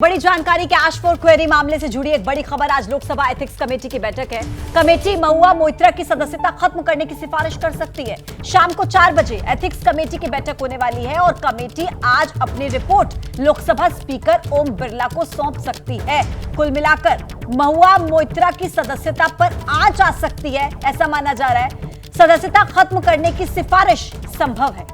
बड़ी जानकारी के आश फॉर क्वेरी मामले से जुड़ी एक बड़ी खबर। आज लोकसभा एथिक्स कमेटी की बैठक है। कमेटी महुआ मोइत्रा की सदस्यता खत्म करने की सिफारिश कर सकती है। शाम को 4 बजे एथिक्स कमेटी की बैठक होने वाली है और कमेटी आज अपनी रिपोर्ट लोकसभा स्पीकर ओम बिरला को सौंप सकती है। कुल मिलाकर महुआ मोइत्रा की सदस्यता पर आंच आ सकती है, ऐसा माना जा रहा है। सदस्यता खत्म करने की सिफारिश संभव है।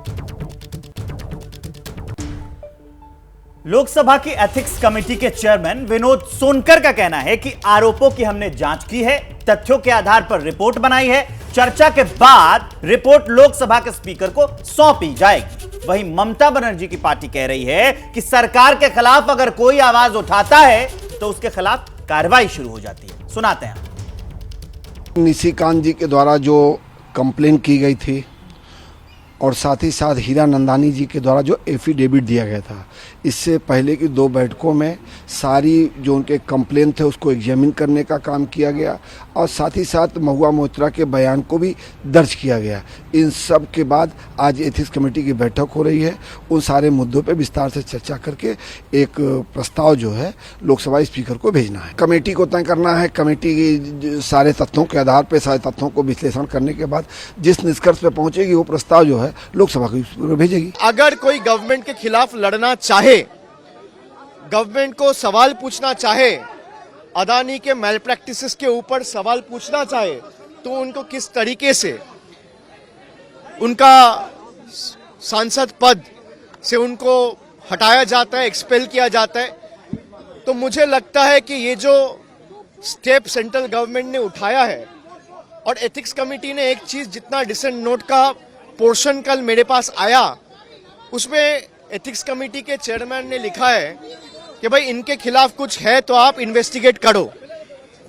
लोकसभा की एथिक्स कमेटी के चेयरमैन विनोद सोनकर का कहना है कि आरोपों की हमने जांच की है, तथ्यों के आधार पर रिपोर्ट बनाई है। चर्चा के बाद रिपोर्ट लोकसभा के स्पीकर को सौंपी जाएगी। वहीं ममता बनर्जी की पार्टी कह रही है कि सरकार के खिलाफ अगर कोई आवाज उठाता है तो उसके खिलाफ कार्रवाई शुरू हो जाती है। सुनाते हैं। निशिकांत जी के द्वारा जो कंप्लेन की गई थी और साथ ही साथ हीरा नंदानी जी के द्वारा जो एफिडेविट दिया गया था, इससे पहले की 2 बैठकों में सारी जो उनके कंप्लेन थे उसको एग्जामिन करने का काम किया गया और साथ ही साथ महुआ मोइत्रा के बयान को भी दर्ज किया गया। इन सब के बाद आज एथिक्स कमेटी की बैठक हो रही है। उन सारे मुद्दों पे विस्तार से चर्चा करके एक प्रस्ताव जो है लोकसभा स्पीकर को भेजना है। कमेटी को तय करना है। कमेटी की सारे तथ्यों के आधार पर सारे तथ्यों को विश्लेषण करने के बाद जिस निष्कर्ष पे पहुंचेगी वो प्रस्ताव जो है लोकसभा को भेजेगी। अगर कोई गवर्नमेंट के खिलाफ लड़ना चाहे, गवर्नमेंट को सवाल पूछना चाहे, अदानी के मैल प्रैक्टिसेस के ऊपर सवाल पूछना चाहे, तो उनको किस तरीके से उनका सांसद पद से उनको हटाया जाता है, एक्सपेल किया जाता है। तो मुझे लगता है कि ये जो स्टेप सेंट्रल गवर्नमेंट ने उठाया है, और एथिक्स कमेटी ने एक चीज, जितना डिसेंट नोट का पोर्शन कल मेरे पास आया, उसमें एथिक्स कमेटी के चेयरमैन ने लिखा है कि भाई इनके खिलाफ कुछ है तो आप इन्वेस्टिगेट करो।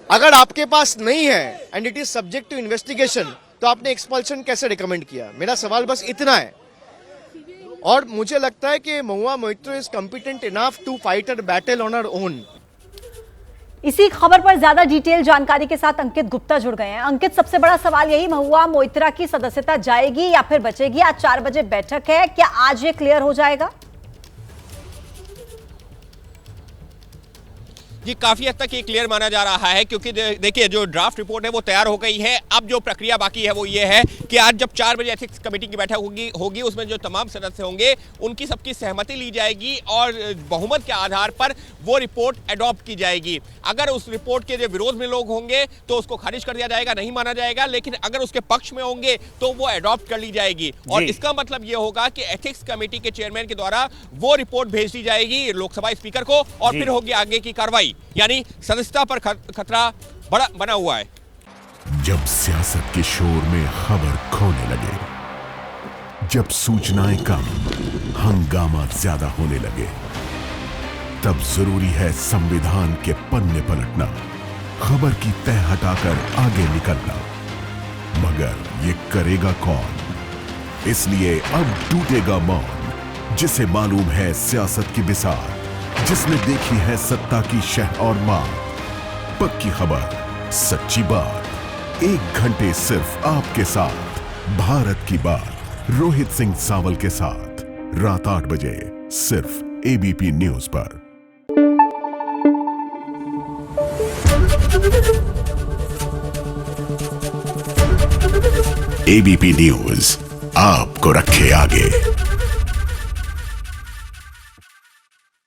अगर आपके पास नहीं है and it is subject to investigation, तो आपने एक्सपल्शन कैसे रिकमेंड किया? मेरा सवाल बस इतना है। और मुझे लगता है कि Mahua Moitra is competent enough to fight a battle on her own. इसी खबर पर ज्यादा डिटेल जानकारी के साथ अंकित गुप्ता जुड़ गए हैं। अंकित, सबसे बड़ा सवाल यही, महुआ मोइत्रा की सदस्यता जाएगी या फिर बचेगी? आज 4 बजे बैठक है, क्या आज ये क्लियर हो जाएगा? ये काफी हद तक ये क्लियर माना जा रहा है, क्योंकि देखिए जो ड्राफ्ट रिपोर्ट है वो तैयार हो गई है। अब जो प्रक्रिया बाकी है वो ये है कि आज जब 4 बजे एथिक्स कमेटी की बैठक होगी उसमें जो तमाम सदस्य होंगे उनकी सबकी सहमति ली जाएगी और बहुमत के आधार पर वो रिपोर्ट अडॉप्ट की जाएगी। अगर उस रिपोर्ट के जो विरोध में लोग होंगे तो उसको खारिज कर दिया जाएगा, नहीं माना जाएगा। लेकिन अगर उसके पक्ष में होंगे तो वो अडॉप्ट कर ली जाएगी। और इसका मतलब ये होगा कि एथिक्स कमेटी के चेयरमैन के द्वारा वो रिपोर्ट भेज दी जाएगी लोकसभा स्पीकर को और फिर होगी आगे की कार्रवाई। यानी सदस्यता पर खतरा बड़ा बना हुआ है। जब सियासत के शोर में खबर खोने लगे, जब सूचनाएं कम, हंगामा ज्यादा होने लगे, तब जरूरी है संविधान के पन्ने पलटना, खबर की तह हटाकर आगे निकलना। मगर ये करेगा कौन? इसलिए अब टूटेगा मौन, जिसे मालूम है सियासत की बिसात, जिसने देखी है सत्ता की शह और मार। पक्की खबर, सच्ची बात, 1 घंटे सिर्फ आपके साथ। भारत की बात रोहित सिंह सावल के साथ, रात 8 बजे सिर्फ एबीपी न्यूज पर। एबीपी न्यूज आपको रखे आगे।